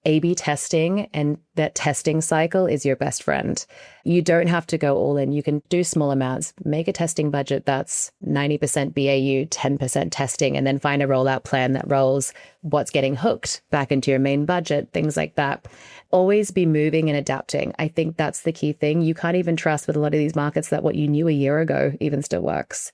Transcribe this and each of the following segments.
A/B testing and that testing cycle is your best friend. You don't have to go all in. You can do small amounts, make a testing budget that's 90% BAU, 10% testing, and then find a rollout plan that rolls what's getting hooked back into your main budget, things like that. Always be moving and adapting. I think that's the key thing. You can't even trust with a lot of these markets that what you knew a year ago even still works.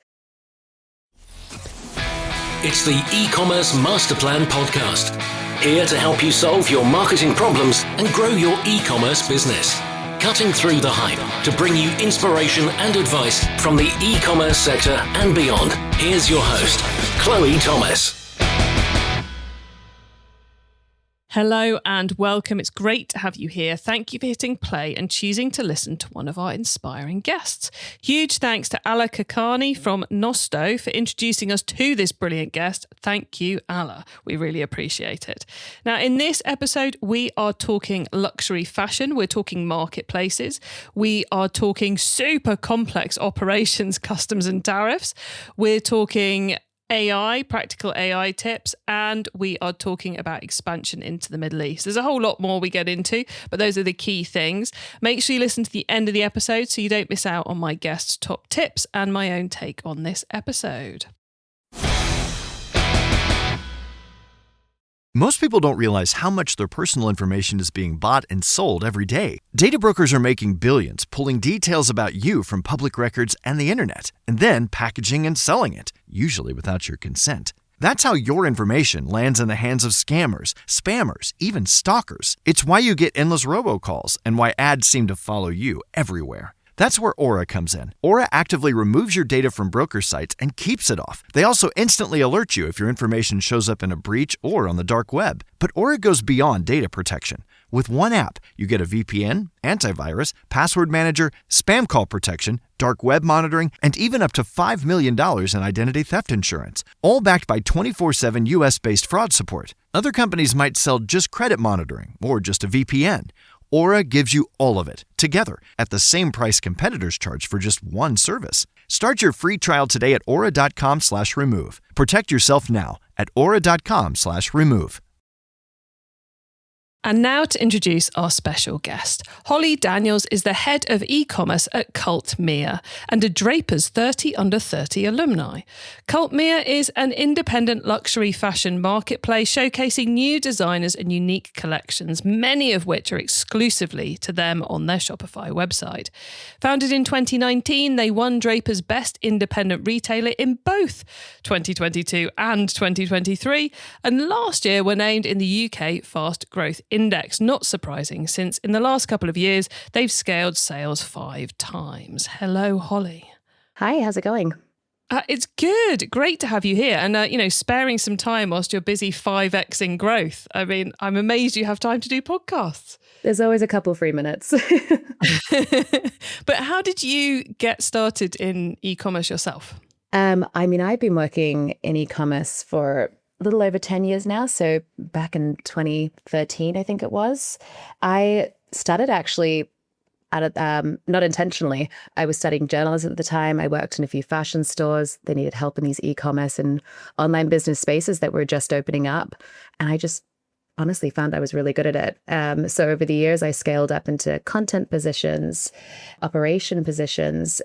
It's the eCommerce Master Plan podcast. Here to help you solve your marketing problems and grow your e-commerce business. Cutting through the hype to bring you inspiration and advice from the e-commerce sector and beyond. Here's your host, Chloe Thomas. Hello and welcome. It's great to have you here. Thank you for hitting play and choosing to listen to one of our inspiring guests. Huge thanks to Alla Kakani from Nosto for introducing us to this brilliant guest. Thank you, Alla. We really appreciate it. Now, in this episode, we are talking luxury fashion. We're talking marketplaces. We are talking super complex operations, customs and tariffs. We're talking AI, practical AI tips, and we are talking about expansion into the Middle East. There's a whole lot more we get into, but those are the key things. Make sure you listen to the end of the episode so you don't miss out on my guest's top tips and my own take on this episode. Most people don't realize how much their personal information is being bought and sold every day. Data brokers are making billions, pulling details about you from public records and the internet, and then packaging and selling it, usually without your consent. That's how your information lands in the hands of scammers, spammers, even stalkers. It's why you get endless robocalls and why ads seem to follow you everywhere. That's where Aura comes in. Aura actively removes your data from broker sites and keeps it off. They also instantly alert you if your information shows up in a breach or on the dark web. But Aura goes beyond data protection. With one app, you get a VPN, antivirus, password manager, spam call protection, dark web monitoring, and even up to $5 million in identity theft insurance. All backed by 24/7 US-based fraud support. Other companies might sell just credit monitoring or just a VPN. Aura gives you all of it, together, at the same price competitors charge for just one service. Start your free trial today at aura.com/remove. Protect yourself now at aura.com/remove. And now to introduce our special guest. Holly Daniels is the head of e-commerce at Cultmere and a Draper's 30 Under 30 alumni. Cultmere is an independent luxury fashion marketplace showcasing new designers and unique collections, many of which are exclusively to them on their Shopify website. Founded in 2019, they won Draper's Best Independent Retailer in both 2022 and 2023, and last year were named in the UK Fast Growth Index. Not surprising, since in the last couple of years, they've scaled sales 5 times. Hello, Holly. Hi, how's it going? It's good. Great to have you here. And, sparing some time whilst you're busy 5xing growth. I mean, I'm amazed you have time to do podcasts. There's always a couple free minutes. But how did you get started in e-commerce yourself? I've been working in e-commerce for a little over 10 years now. So back in 2013, I think it was, I started actually not intentionally. I was studying journalism at the time. I worked in a few fashion stores. They needed help in these e-commerce and online business spaces that were just opening up. And I just honestly found I was really good at it. So over the years, I scaled up into content positions, operation positions,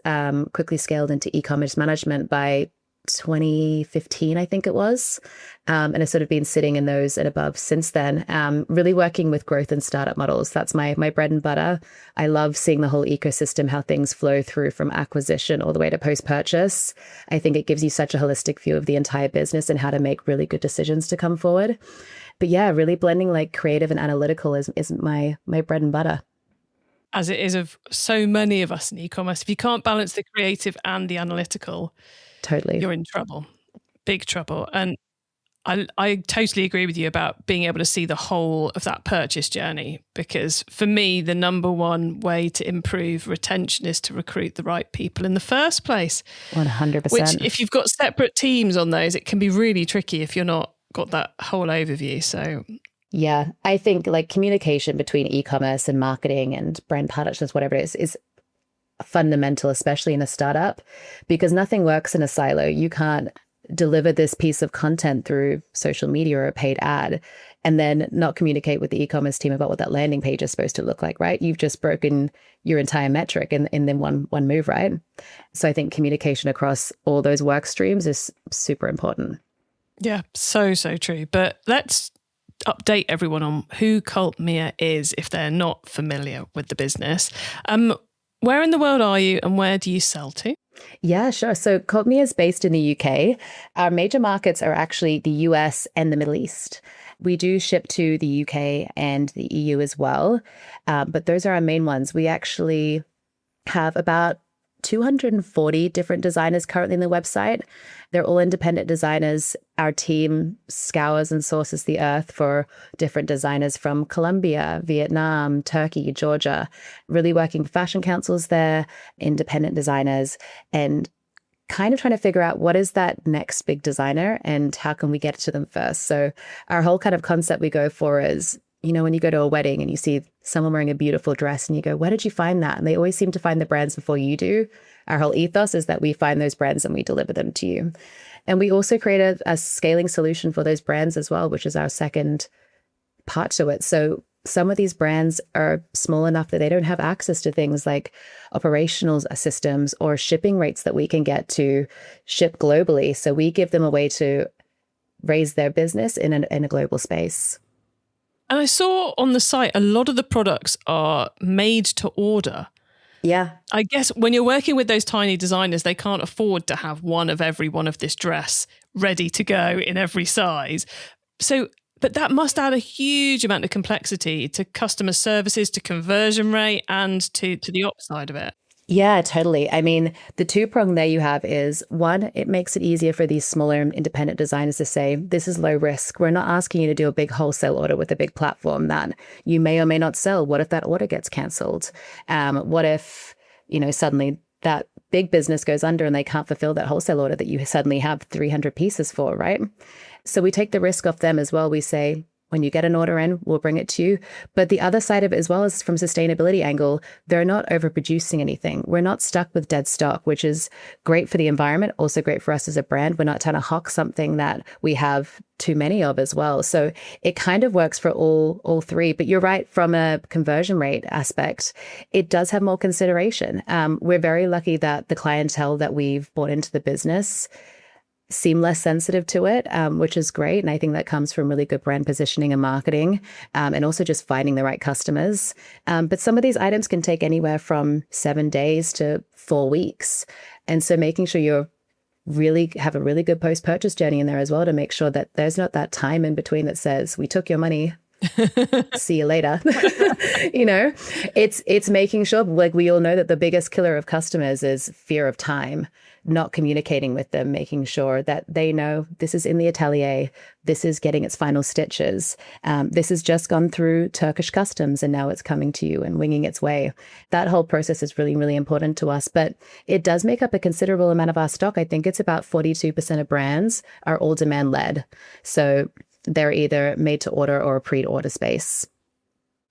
quickly scaled into e-commerce management by 2015, I think it was. And I've sort of been sitting in those and above since then, really working with growth and startup models. That's my bread and butter. I love seeing the whole ecosystem, how things flow through from acquisition all the way to post-purchase. I think it gives you such a holistic view of the entire business and how to make really good decisions to come forward. But yeah, really blending like creative and analytical is my bread and butter. As it is of so many of us in e-commerce, if you can't balance the creative and the analytical, totally, you're in trouble, big trouble. And I totally agree with you about being able to see the whole of that purchase journey, because for me, the number one way to improve retention is to recruit the right people in the first place. 100%. Which, if you've got separate teams on those, it can be really tricky if you're not got that whole overview. So yeah, I think like communication between e-commerce and marketing and brand partnerships, whatever it is fundamental, especially in a startup, because nothing works in a silo. You can't deliver this piece of content through social media or a paid ad and then not communicate with the e-commerce team about what that landing page is supposed to look like, right? You've just broken your entire metric in then one move, right? So I think communication across all those work streams is super important. Yeah, so true. But let's update everyone on who Cultmere is if they're not familiar with the business. Where in the world are you and where do you sell to? Yeah, sure. So Cultmere is based in the UK. Our major markets are actually the US and the Middle East. We do ship to the UK and the EU as well, but those are our main ones. We actually have about 240 different designers currently in the website. They're all independent designers. Our team scours and sources the earth for different designers from Colombia, Vietnam, Turkey, Georgia, really working with fashion councils there, independent designers, and kind of trying to figure out what is that next big designer and how can we get to them first. So our whole kind of concept we go for is, you know, when you go to a wedding and you see someone wearing a beautiful dress and you go, where did you find that? And they always seem to find the brands before you do. Our whole ethos is that we find those brands and we deliver them to you. And we also created a scaling solution for those brands as well, which is our second part to it. So some of these brands are small enough that they don't have access to things like operational systems or shipping rates that we can get to ship globally. So we give them a way to raise their business in a global space. And I saw on the site a lot of the products are made to order. Yeah. I guess when you're working with those tiny designers, they can't afford to have one of every one of this dress ready to go in every size. So, but that must add a huge amount of complexity to customer services, to conversion rate, and to the ops side of it. Yeah, totally. I mean, the two-prong there you have is, one, it makes it easier for these smaller independent designers to say, this is low risk. We're not asking you to do a big wholesale order with a big platform that you may or may not sell. What if that order gets canceled? What if, you know, suddenly that big business goes under and they can't fulfill that wholesale order that you suddenly have 300 pieces for, right? So we take the risk off them as well. We say, when you get an order in, we'll bring it to you. But the other side of it as well is from sustainability angle, they're not overproducing anything. We're not stuck with dead stock, which is great for the environment, also great for us as a brand. We're not trying to hawk something that we have too many of as well. So it kind of works for all three. But you're right, from a conversion rate aspect, it does have more consideration. We're very lucky that the clientele that we've brought into the business seem less sensitive to it, which is great. And I think that comes from really good brand positioning and marketing, and also just finding the right customers. But some of these items can take anywhere from 7 days to 4 weeks. And so making sure you really have a really good post-purchase journey in there as well to make sure that there's not that time in between that says, we took your money, see you later. You know, it's making sure, like we all know that the biggest killer of customers is fear of time, not communicating with them, making sure that they know this is in the atelier, this is getting its final stitches, this has just gone through Turkish customs and now it's coming to you and winging its way. That whole process is really, really important to us, but it does make up a considerable amount of our stock. I think it's about 42% of brands are all demand led. So they're either made to order or a pre-order space.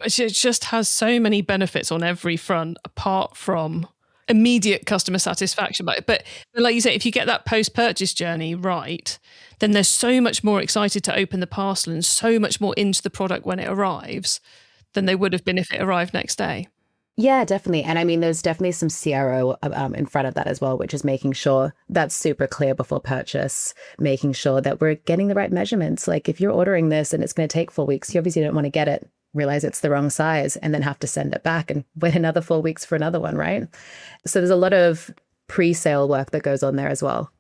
It just has so many benefits on every front, apart from immediate customer satisfaction. But like you say, if you get that post-purchase journey right, then they're so much more excited to open the parcel and so much more into the product when it arrives than they would have been if it arrived next day. Yeah, definitely. And I mean, there's definitely some CRO in front of that as well, which is making sure that's super clear before purchase, making sure that we're getting the right measurements. Like if you're ordering this and it's going to take 4 weeks, you obviously don't want to get it, realize it's the wrong size, and then have to send it back and wait another 4 weeks for another one, right? So there's a lot of pre-sale work that goes on there as well.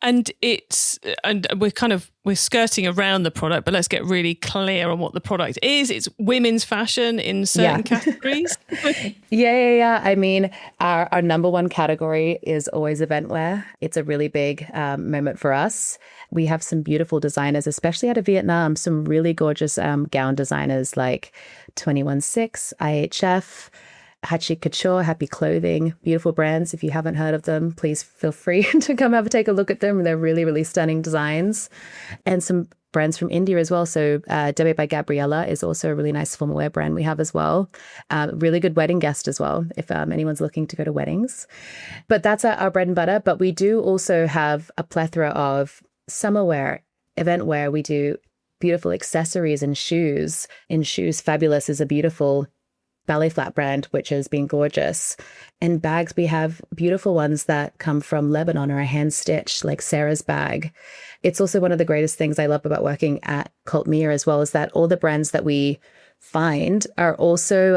And we're skirting around the product, but let's get really clear on what the product is. It's women's fashion in certain categories. Yeah. I mean, our number one category is always event wear. It's a really big moment for us. We have some beautiful designers, especially out of Vietnam, some really gorgeous gown designers like 216, IHF, Hachi Couture, Happy Clothing, beautiful brands. If you haven't heard of them, please feel free to come have a take a look at them. They're really, really stunning designs. And some brands from India as well. So Debe by Gabriella is also a really nice formal wear brand we have as well. Really good wedding guest as well, if anyone's looking to go to weddings. But that's our bread and butter. But we do also have a plethora of summer wear, event wear. We do beautiful accessories and shoes. In shoes, Fabulous is a beautiful ballet flat brand, which has been gorgeous. And bags, we have beautiful ones that come from Lebanon or are hand stitched, like Sarah's bag. It's also one of the greatest things I love about working at Cult Mia as well, is that all the brands that we find are also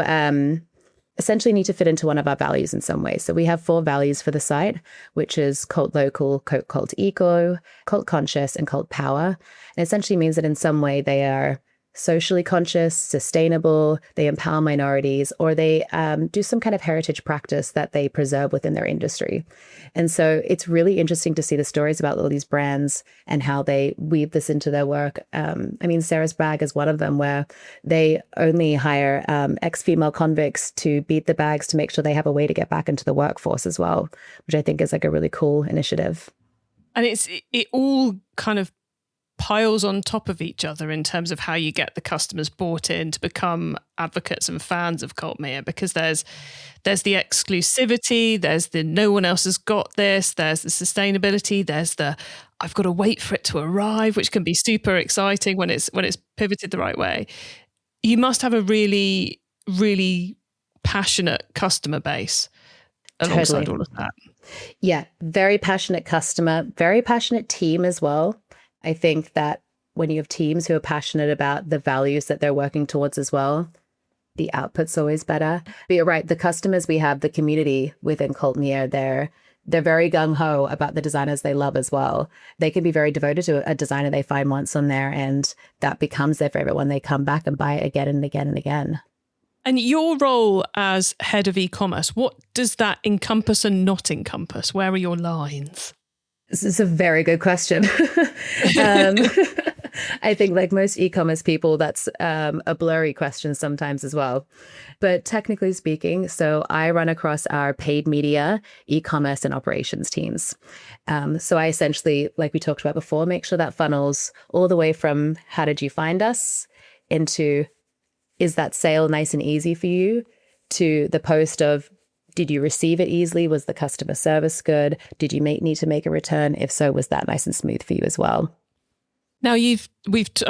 essentially need to fit into one of our values in some way. So we have 4 values for the site, which is Cult Local, Cult Eco, Cult Conscious, and Cult Power. And essentially means that in some way they are socially conscious, sustainable, they empower minorities, or they do some kind of heritage practice that they preserve within their industry. And so it's really interesting to see the stories about all these brands and how they weave this into their work. I mean, Sarah's Bag is one of them, where they only hire ex-female convicts to beat the bags to make sure they have a way to get back into the workforce as well, which I think is like a really cool initiative. And it all kind of piles on top of each other in terms of how you get the customers bought in to become advocates and fans of Cult Mia, because there's the exclusivity, there's the no one else has got this, there's the sustainability, there's the I've got to wait for it to arrive, which can be super exciting when it's pivoted the right way. You must have a really, really passionate customer base alongside all of that. Yeah, very passionate customer, very passionate team as well. I think that when you have teams who are passionate about the values that they're working towards as well, the output's always better. But you're right, the customers we have, the community within Cult Mia, they're very gung-ho about the designers they love as well. They can be very devoted to a designer they find once on there, and that becomes their favorite one. They come back and buy it again and again and again. And your role as head of e-commerce, what does that encompass and not encompass? Where are your lines? This is a very good question. I think like most e-commerce people, that's a blurry question sometimes as well. But technically speaking, so I run across our paid media, e-commerce, and operations teams. So I essentially, like we talked about before, make sure that funnels all the way from how did you find us into is that sale nice and easy for you, to the post of did you receive it easily? Was the customer service good? Did you need to make a return? If so, was that nice and smooth for you as well? Now I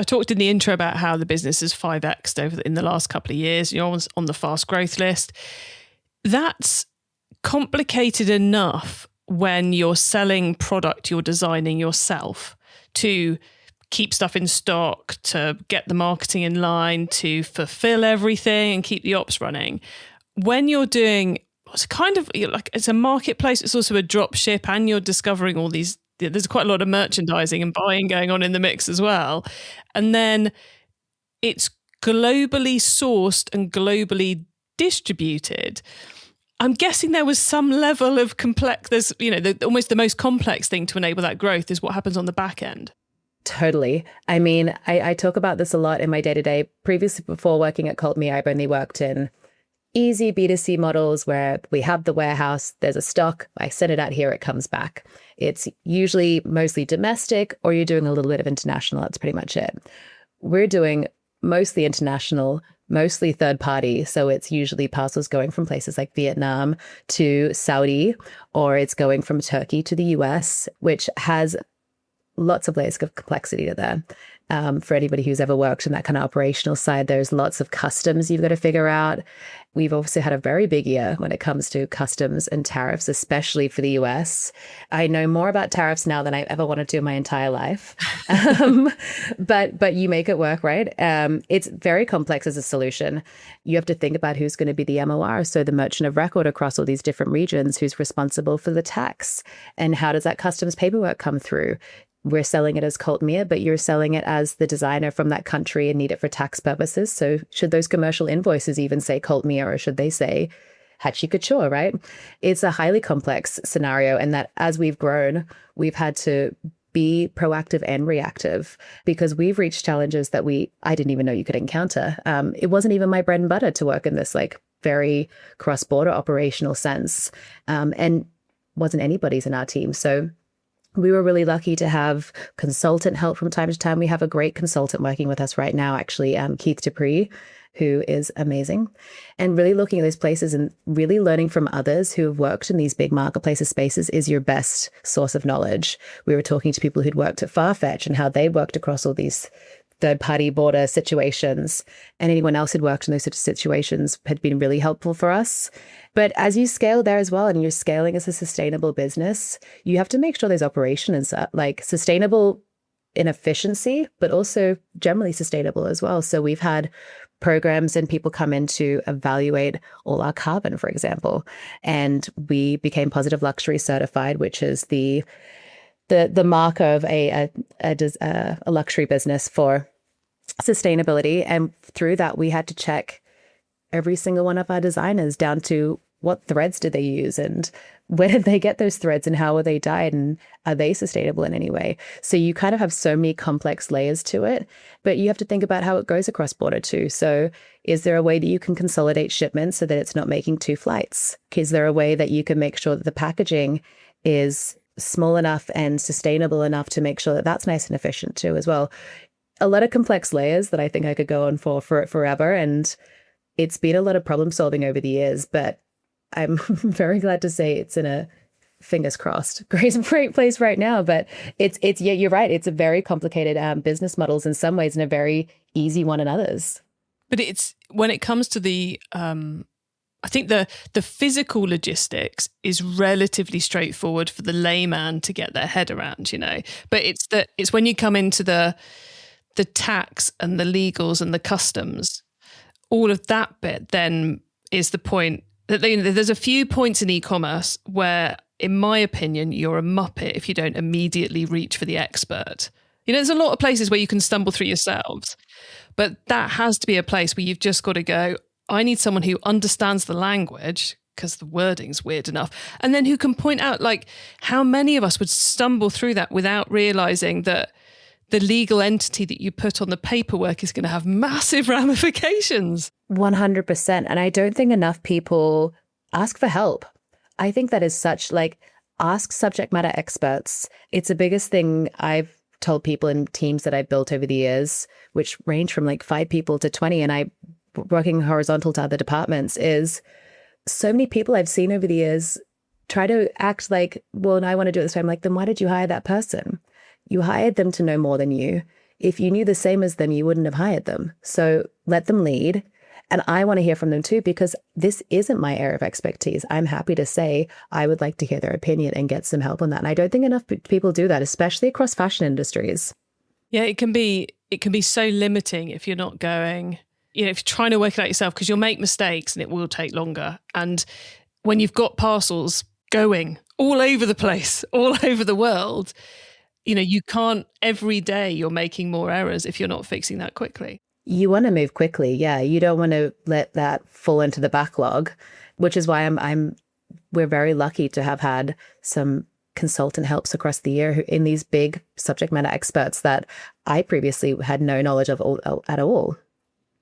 talked in the intro about how the business has 5x'd in the last couple of years. You're on the fast growth list. That's complicated enough when you're selling product you're designing yourself, to keep stuff in stock, to get the marketing in line, to fulfill everything and keep the ops running. When you're doing it's kind of like it's a marketplace, it's also a drop ship, and you're discovering all these, there's quite a lot of merchandising and buying going on in the mix as well. And then it's globally sourced and globally distributed. I'm guessing there was some level of there's, almost the most complex thing to enable that growth is what happens on the back end. Totally. I mean, I talk about this a lot in my day-to-day. Previously, before working at Cult Mia, I've only worked in easy B2C models where we have the warehouse, there's a stock, I send it out here, it comes back. It's usually mostly domestic, or you're doing a little bit of international. That's pretty much it. We're doing mostly international, mostly third party. So it's usually parcels going from places like Vietnam to Saudi, or it's going from Turkey to the US, which has lots of layers of complexity to there. For anybody who's ever worked in that kind of operational side, there's lots of customs you've got to figure out. We've also had a very big year when it comes to customs and tariffs, especially for the US. I know more about tariffs now than I ever wanted to in my entire life. But you make it work, right? It's very complex as a solution. You have to think about who's going to be the MOR, so the merchant of record across all these different regions, who's responsible for the tax, and how does that customs paperwork come through? We're selling it as Cult Mia, but you're selling it as the designer from that country and need it for tax purposes. So should those commercial invoices even say Cult Mia, or should they say Hachi Couture, right? It's a highly complex scenario, and that as we've grown, we've had to be proactive and reactive, because we've reached challenges that I didn't even know you could encounter. It wasn't even my bread and butter to work in this like very cross-border operational sense, and wasn't anybody's in our team. So we were really lucky to have consultant help from time to time. We have a great consultant working with us right now, actually, Keith Dupree, who is amazing. And really looking at those places and really learning from others who have worked in these big marketplaces spaces is your best source of knowledge. We were talking to people who'd worked at Farfetch and how they worked across all these third-party border situations, and anyone else who'd worked in those situations had been really helpful for us. But as you scale there as well, and you're scaling as a sustainable business, you have to make sure there's operations like sustainable in efficiency, but also generally sustainable as well. So we've had programs and people come in to evaluate all our carbon, for example, and we became Positive Luxury certified, which is the mark of a luxury business for sustainability. And through that, we had to check every single one of our designers down to what threads did they use and where did they get those threads and how were they dyed and are they sustainable in any way? So you kind of have so many complex layers to it, but you have to think about how it goes across border too. So is there a way that you can consolidate shipments so that it's not making 2 flights? Is there a way that you can make sure that the packaging is small enough and sustainable enough to make sure that that's nice and efficient too as well? A lot of complex layers that I think I could go on for forever. And it's been a lot of problem solving over the years, but I'm very glad to say it's in a, fingers crossed, great place right now. But it's yeah, you're right. It's a very complicated business models in some ways and a very easy one in others. But it's when it comes to the, I think the physical logistics is relatively straightforward for the layman to get their head around, But it's when you come into the tax and the legals and the customs, all of that bit then is the point. There's a few points in e-commerce where, in my opinion, you're a muppet if you don't immediately reach for the expert. There's a lot of places where you can stumble through yourselves, but that has to be a place where you've just got to go, I need someone who understands the language because the wording's weird enough, and then who can point out how many of us would stumble through that without realizing that the legal entity that you put on the paperwork is going to have massive ramifications. 100%. And I don't think enough people ask for help. I think that is such ask subject matter experts. It's the biggest thing I've told people in teams that I've built over the years, which range from 5 people to 20. And I working horizontal to other departments is so many people I've seen over the years try to act well, and I want to do it this way. I'm then why did you hire that person? You hired them to know more than you. If you knew the same as them, you wouldn't have hired them. So let them lead. And I want to hear from them too, because this isn't my area of expertise. I'm happy to say I would like to hear their opinion and get some help on that. And I don't think enough people do that, especially across fashion industries. Yeah, it can be so limiting if you're not going, if you're trying to work it out yourself, because you'll make mistakes and it will take longer. And when you've got parcels going all over the place, all over the world, you can't, every day you're making more errors if you're not fixing that quickly. You want to move quickly. Yeah. You don't want to let that fall into the backlog, which is why we're very lucky to have had some consultant helps across the year in these big subject matter experts that I previously had no knowledge of at all.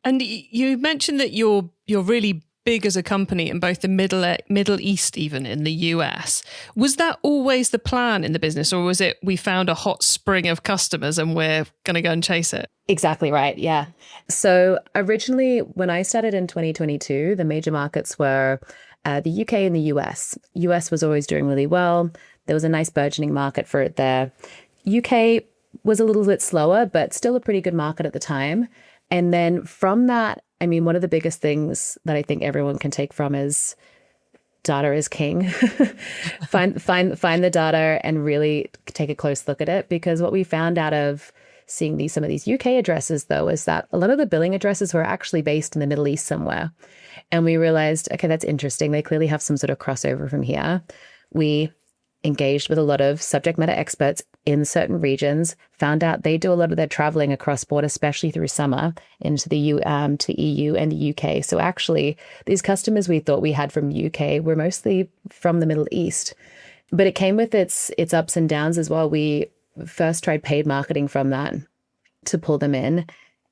And you mentioned that you're really big as a company in both the Middle East, even in the US. Was that always the plan in the business, or was it we found a hot spring of customers and we're going to go and chase it? Exactly right. Yeah. So originally, when I started in 2022, the major markets were the UK and the US. US was always doing really well. There was a nice burgeoning market for it there. UK was a little bit slower, but still a pretty good market at the time. And then from that, one of the biggest things that I think everyone can take from is data is king. find the data and really take a close look at it, because what we found out of seeing some of these UK addresses, though, is that a lot of the billing addresses were actually based in the Middle East somewhere. And we realized, okay, that's interesting. They clearly have some sort of crossover from here. We engaged with a lot of subject matter experts in certain regions, found out they do a lot of their traveling across border, especially through summer, into the EU and the UK. So actually, these customers we thought we had from UK were mostly from the Middle East. But it came with its ups and downs as well. We first tried paid marketing from that to pull them in,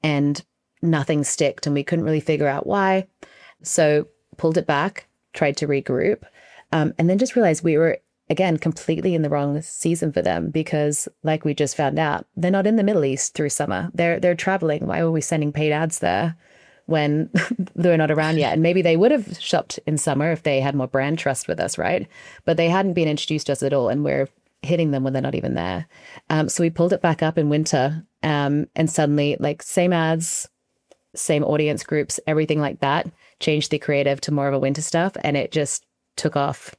and nothing sticked, and we couldn't really figure out why. So pulled it back, tried to regroup, and then just realized we were, again, completely in the wrong season for them, because like we just found out, they're not in the Middle East through summer. They're traveling. Why were we sending paid ads there when they're not around yet? And maybe they would have shopped in summer if they had more brand trust with us, right? But they hadn't been introduced to us at all, and we're hitting them when they're not even there. So we pulled it back up in winter And suddenly, like, same ads, same audience groups, everything like that, changed the creative to more of a winter stuff, and it just took off.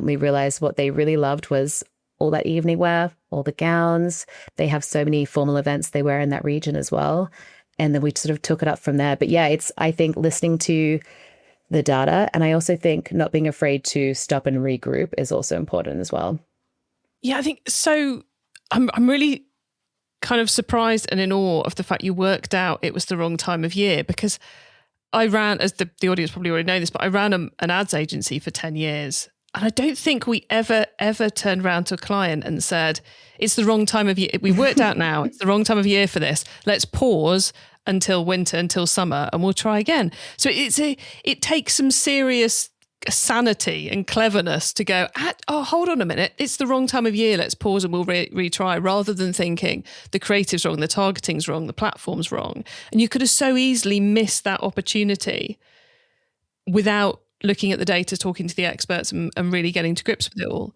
We realized what they really loved was all that evening wear, all the gowns. They have so many formal events they wear in that region as well. And then we sort of took it up from there. But yeah, I think listening to the data, and I also think not being afraid to stop and regroup is also important as well. Yeah, I think so. I'm really kind of surprised and in awe of the fact you worked out it was the wrong time of year, because I ran, as the audience probably already know this, but I ran an ads agency for 10 years. And I don't think we ever turned around to a client and said, it's the wrong time of year. We've worked out now, it's the wrong time of year for this. Let's pause until winter, until summer, and we'll try again. So it takes some serious sanity and cleverness to go, oh, hold on a minute, it's the wrong time of year, let's pause and we'll retry, rather than thinking the creative's wrong, the targeting's wrong, the platform's wrong. And you could have so easily missed that opportunity without looking at the data, talking to the experts, and really getting to grips with it all.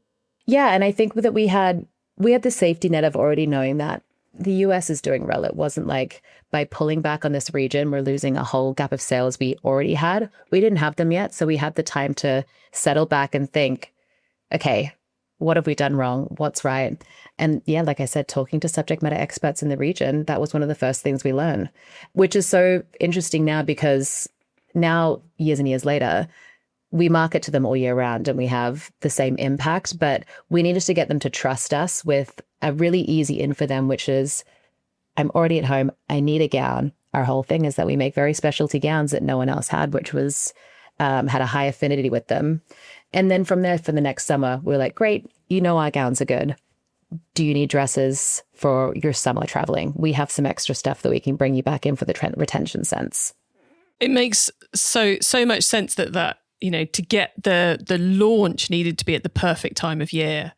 Yeah, and I think that we had the safety net of already knowing that the US is doing well. It wasn't like by pulling back on this region, we're losing a whole gap of sales we already had. We didn't have them yet. So we had the time to settle back and think, okay, what have we done wrong? What's right? And yeah, like I said, talking to subject matter experts in the region, that was one of the first things we learned, which is so interesting now, because now, years and years later, we market to them all year round and we have the same impact, but we needed to get them to trust us with a really easy in for them, which is, I'm already at home, I need a gown. Our whole thing is that we make very specialty gowns that no one else had, which was, had a high affinity with them. And then from there, for the next summer, we're like, great, you know our gowns are good. Do you need dresses for your summer traveling? We have some extra stuff that we can bring you back in for the retention sense. It makes so much sense that you know, to get the launch needed to be at the perfect time of year,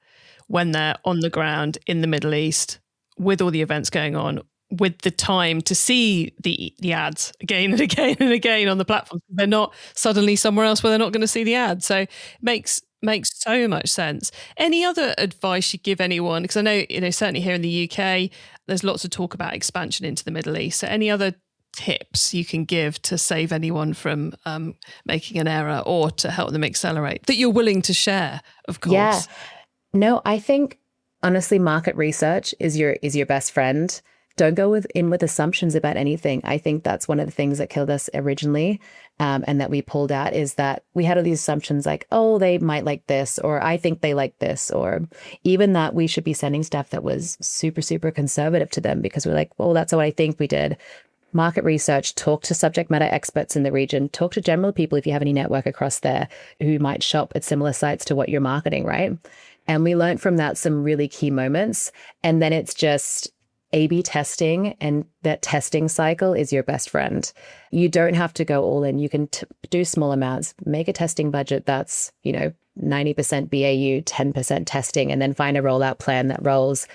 when they're on the ground in the Middle East with all the events going on, with the time to see the ads again and again and again on the platform. They're not suddenly somewhere else where they're not going to see the ad. So it makes so much sense. Any other advice you give anyone? Because I know, you know, certainly here in the UK, there's lots of talk about expansion into the Middle East. So any other tips you can give to save anyone from making an error, or to help them accelerate, that you're willing to share, of course? Yeah. No, I think honestly, market research is your best friend. Don't go in with assumptions about anything. I think that's one of the things that killed us originally, and that we pulled out, is that we had all these assumptions like, oh, they might like this, or I think they like this, or even that we should be sending stuff that was super, super conservative to them, because we're like, well, that's what I think we did. Market research, talk to subject matter experts in the region, talk to general people if you have any network across there who might shop at similar sites to what you're marketing, right? And we learned from that some really key moments. And then it's just A/B testing, and that testing cycle is your best friend. You don't have to go all in. You can do small amounts, make a testing budget that's, 90% BAU, 10% testing, and then find a rollout plan that rolls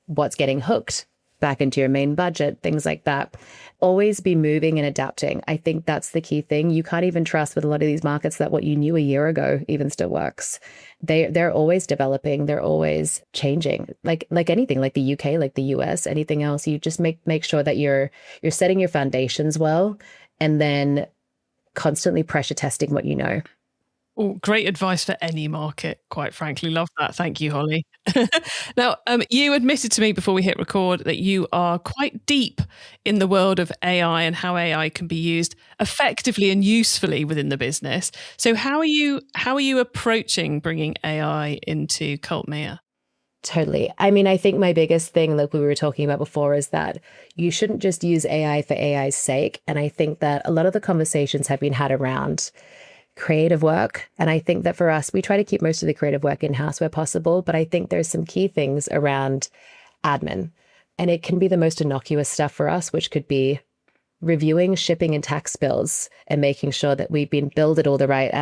what's getting hooked back into your main budget, things like that. Always be moving and adapting. I think that's the key thing. You can't even trust with a lot of these markets that what you knew a year ago even still works. They're always developing. They're always changing. Like anything, like the UK, like the US, anything else. You just make sure that you're setting your foundations well, and then constantly pressure testing what you know. Oh, great advice for any market, quite frankly. Love that. Thank you, Holly. Now, you admitted to me before we hit record that you are quite deep in the world of AI and how AI can be used effectively and usefully within the business. So how are you approaching bringing AI into Cultmere? Totally. I mean, I think my biggest thing, like we were talking about before, is that you shouldn't just use AI for AI's sake. And I think that a lot of the conversations have been had around creative work. And I think that for us, we try to keep most of the creative work in-house where possible. But I think there's some key things around admin. And it can be the most innocuous stuff for us, which could be reviewing shipping and tax bills and making sure that we've been billed at all the right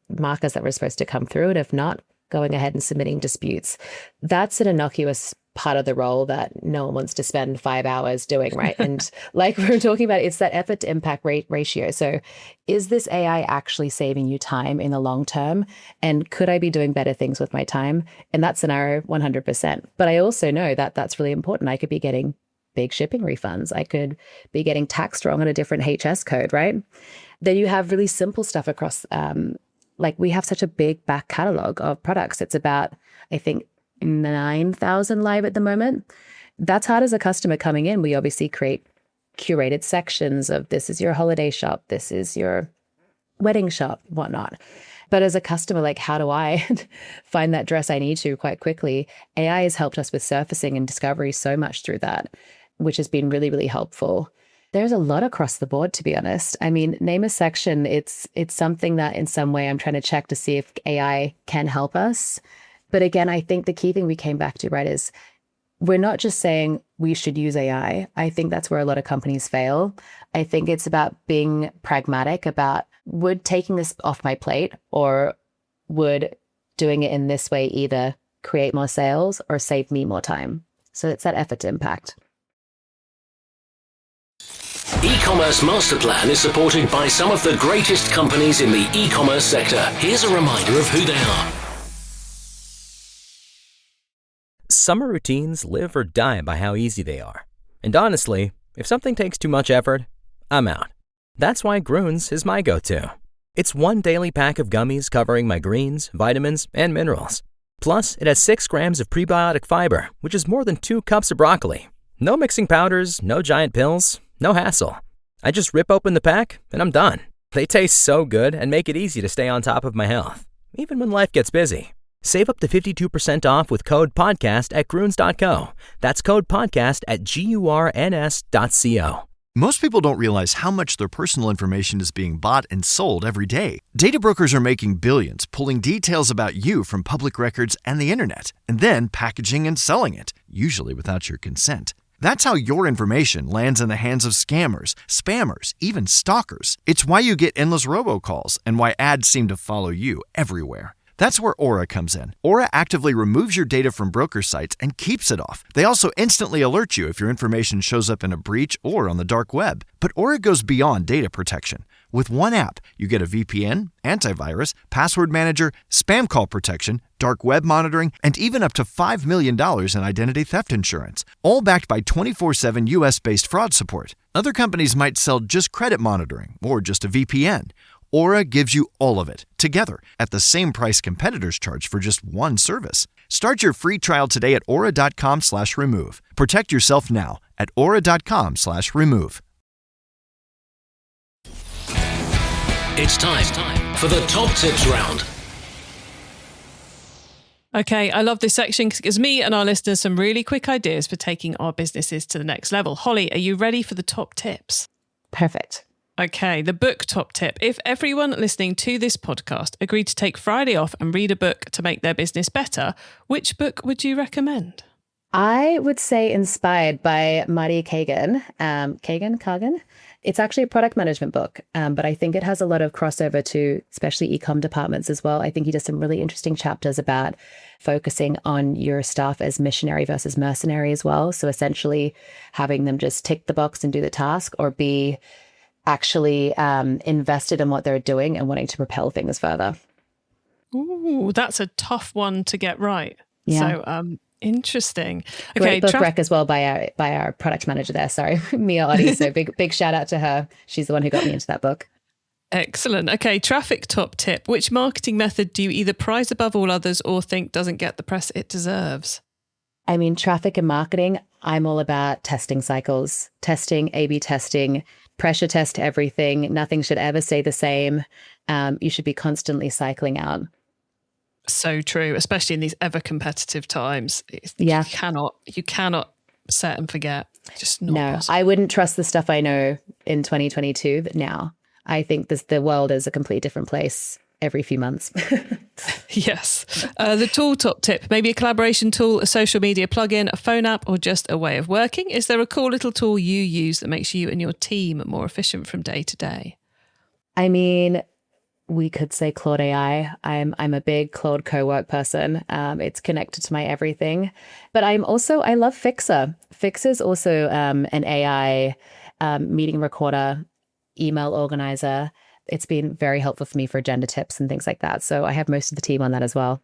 markers that were supposed to come through. And if not, going ahead and submitting disputes. That's an innocuous part of the role that no one wants to spend 5 hours doing, right? And like we were talking about, it's that effort to impact ratio. So is this AI actually saving you time in the long term? And could I be doing better things with my time? In that scenario, 100%. But I also know that that's really important. I could be getting big shipping refunds. I could be getting taxed wrong on a different HS code, right? Then you have really simple stuff across, like we have such a big back catalog of products. It's about, I think, 9,000 live at the moment. That's hard as a customer coming in. We obviously create curated sections of this is your holiday shop, this is your wedding shop, whatnot. But as a customer, like, how do I find that dress I need to quite quickly? AI has helped us with surfacing and discovery so much through that, which has been really, really helpful. There's a lot across the board, to be honest. I mean, name a section. It's something that in some way I'm trying to check to see if AI can help us. But again, I think the key thing we came back to, right, is we're not just saying we should use AI. I think that's where a lot of companies fail. I think it's about being pragmatic about, would taking this off my plate or would doing it in this way either create more sales or save me more time? So it's that effort to impact. E-commerce Master Plan is supported by some of the greatest companies in the e-commerce sector. Here's a reminder of who they are. Summer routines live or die by how easy they are. And honestly, if something takes too much effort, I'm out. That's why Grüns is my go-to. It's one daily pack of gummies covering my greens, vitamins, and minerals. Plus, it has 6 grams of prebiotic fiber, which is more than 2 cups of broccoli. No mixing powders, no giant pills, no hassle. I just rip open the pack and I'm done. They taste so good and make it easy to stay on top of my health, even when life gets busy. Save up to 52% off with code PODCAST at Grüns.co. That's code PODCAST at GURNS.co. Most people don't realize how much their personal information is being bought and sold every day. Data brokers are making billions, pulling details about you from public records and the internet, and then packaging and selling it, usually without your consent. That's how your information lands in the hands of scammers, spammers, even stalkers. It's why you get endless robocalls and why ads seem to follow you everywhere. That's where Aura comes in. Aura actively removes your data from broker sites and keeps it off. They also instantly alert you if your information shows up in a breach or on the dark web. But Aura goes beyond data protection. With one app, you get a VPN, antivirus, password manager, spam call protection, dark web monitoring, and even up to $5 million in identity theft insurance, all backed by 24/7 US-based fraud support. Other companies might sell just credit monitoring or just a VPN. Aura gives you all of it, together, at the same price competitors charge for just one service. Start your free trial today at aura.com/remove. Protect yourself now at aura.com/remove. It's time for the top tips round. Okay, I love this section because it gives me and our listeners some really quick ideas for taking our businesses to the next level. Holly, are you ready for the top tips? Perfect. Okay, the book top tip. If everyone listening to this podcast agreed to take Friday off and read a book to make their business better, which book would you recommend? I would say Inspired by Marty Kagan. Kagan? It's actually a product management book, but I think it has a lot of crossover to especially e-com departments as well. I think he does some really interesting chapters about focusing on your staff as missionary versus mercenary as well. So essentially having them just tick the box and do the task, or be actually invested in what they're doing and wanting to propel things further. Ooh, that's a tough one to get right. Yeah. So interesting. Great book rec as well by our product manager there. Sorry, Mia Oddie. So big shout out to her. She's the one who got me into that book. Excellent. Okay, traffic top tip. Which marketing method do you either prize above all others or think doesn't get the press it deserves? I mean, traffic and marketing, I'm all about testing cycles, testing, A/B testing, pressure test everything. Nothing should ever stay the same. You should be constantly cycling out. So true, especially in these ever competitive times. Yeah. You cannot set and forget. Just not possible. I wouldn't trust the stuff I know in 2022 now. I think the world is a completely different place every few months. Yes. The tool top tip, maybe a collaboration tool, a social media plugin, a phone app, or just a way of working. Is there a cool little tool you use that makes you and your team more efficient from day to day? I mean, we could say Claude AI. I'm a big Claude co-work person. It's connected to my everything. But I love Fixer. Fixer's also an AI meeting recorder, email organizer. It's been very helpful for me for agenda tips and things like that. So I have most of the team on that as well.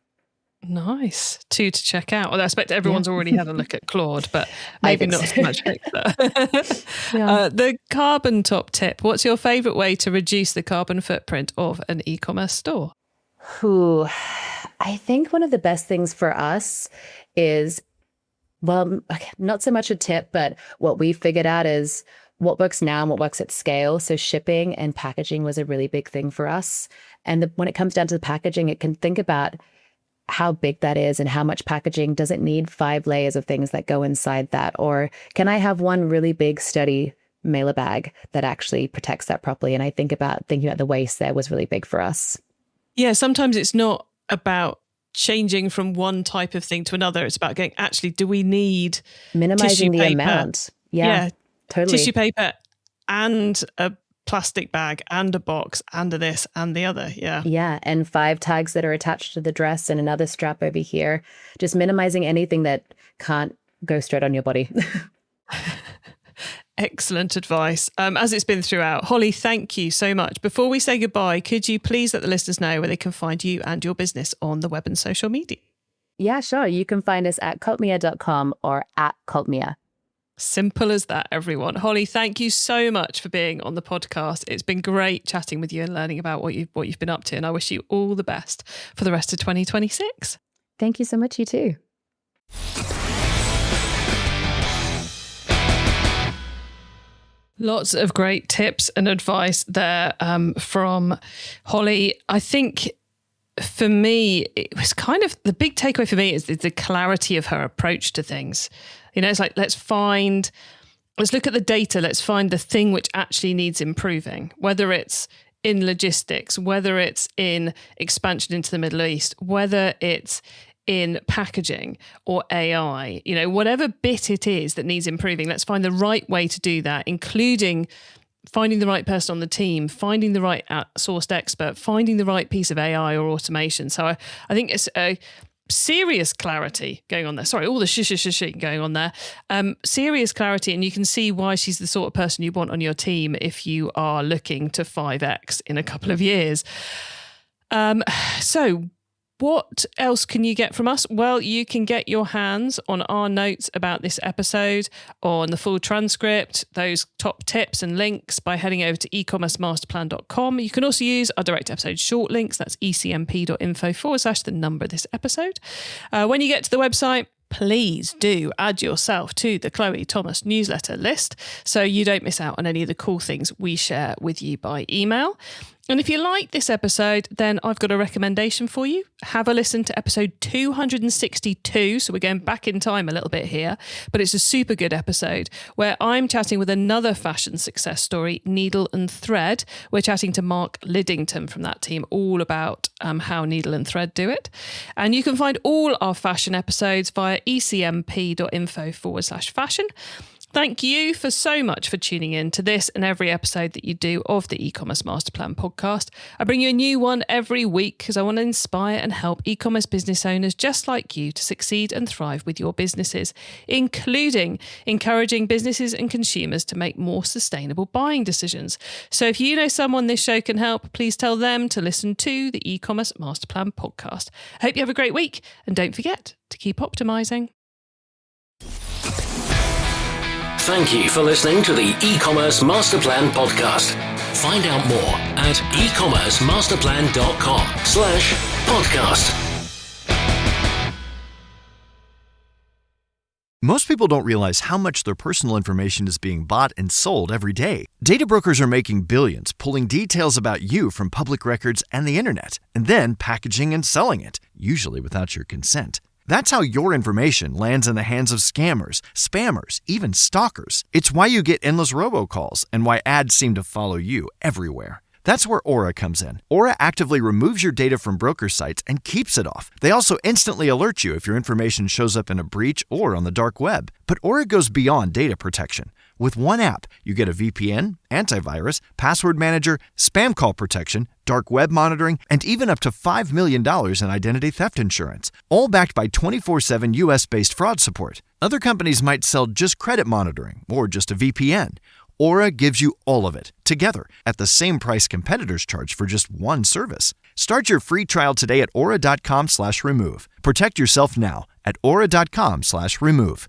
Nice. 2 to check out. Well, I expect everyone's already had a look at Claude, but I maybe think not so. so much Pixar. The carbon top tip. What's your favourite way to reduce the carbon footprint of an e-commerce store? Ooh, I think one of the best things for us is, well, not so much a tip, but what we figured out is what works now and what works at scale. So shipping and packaging was a really big thing for us. And when it comes down to the packaging, it can think about how big that is and how much packaging. Does it need 5 layers of things that go inside that? Or can I have one really big, sturdy mailer bag that actually protects that properly? And I thinking about the waste there was really big for us. Yeah, sometimes it's not about changing from one type of thing to another. It's about going, actually, do we need Minimizing the paper? amount. Yeah, totally. Tissue paper and a plastic bag and a box and a this and the other. Yeah, and 5 tags that are attached to the dress and another strap over here. Just minimizing anything that can't go straight on your body. Excellent advice. As it's been throughout. Holly, thank you so much. Before we say goodbye, could you please let the listeners know where they can find you and your business on the web and social media? Yeah, sure. You can find us at cultmia.com or at cultmia. Simple as that, everyone. Holly, thank you so much for being on the podcast. It's been great chatting with you and learning about what you've been up to. And I wish you all the best for the rest of 2026. Thank you so much, you too. Lots of great tips and advice there from Holly. I think for me, it was kind of the big takeaway for me is the clarity of her approach to things. It's like, let's look at the data. Let's find the thing which actually needs improving, whether it's in logistics, whether it's in expansion into the Middle East, whether it's in packaging or AI, whatever bit it is that needs improving, let's find the right way to do that, including finding the right person on the team, finding the right sourced expert, finding the right piece of AI or automation. So I think it's a serious clarity going on there. Sorry, all the going on there. Serious clarity, and you can see why she's the sort of person you want on your team if you are looking to 5x in a couple of years. So what else can you get from us? Well, you can get your hands on our notes about this episode, on the full transcript, those top tips and links by heading over to ecommercemasterplan.com. You can also use our direct episode short links. That's ecmp.info/the number of this episode. When you get to the website, please do add yourself to the Chloe Thomas newsletter list so you don't miss out on any of the cool things we share with you by email. And if you like this episode, then I've got a recommendation for you. Have a listen to episode 262. So we're going back in time a little bit here, but it's a super good episode where I'm chatting with another fashion success story, Needle and Thread. We're chatting to Mark Liddington from that team, all about how Needle and Thread do it. And you can find all our fashion episodes via ecmp.info/fashion. Thank you so much for tuning in to this and every episode that you do of the e-commerce master plan podcast. I bring you a new one every week because I want to inspire and help e-commerce business owners just like you to succeed and thrive with your businesses, including encouraging businesses and consumers to make more sustainable buying decisions. So if you know someone this show can help, please tell them to listen to the e-commerce master plan podcast. I hope you have a great week, and don't forget to keep optimizing. Thank you for listening to the e-commerce master plan podcast. Find out more at ecommercemasterplan.com/podcast. Most people don't realize how much their personal information is being bought and sold every day. Data brokers are making billions pulling details about you from public records and the internet, and then packaging and selling it, usually without your consent. That's how your information lands in the hands of scammers, spammers, even stalkers. It's why you get endless robocalls and why ads seem to follow you everywhere. That's where Aura comes in. Aura actively removes your data from broker sites and keeps it off. They also instantly alert you if your information shows up in a breach or on the dark web. But Aura goes beyond data protection. With one app, you get a VPN, antivirus, password manager, spam call protection, dark web monitoring, and even up to $5 million in identity theft insurance, all backed by 24/7 US-based fraud support. Other companies might sell just credit monitoring or just a VPN. Aura gives you all of it, together, at the same price competitors charge for just one service. Start your free trial today at aura.com/remove. Protect yourself now at aura.com/remove.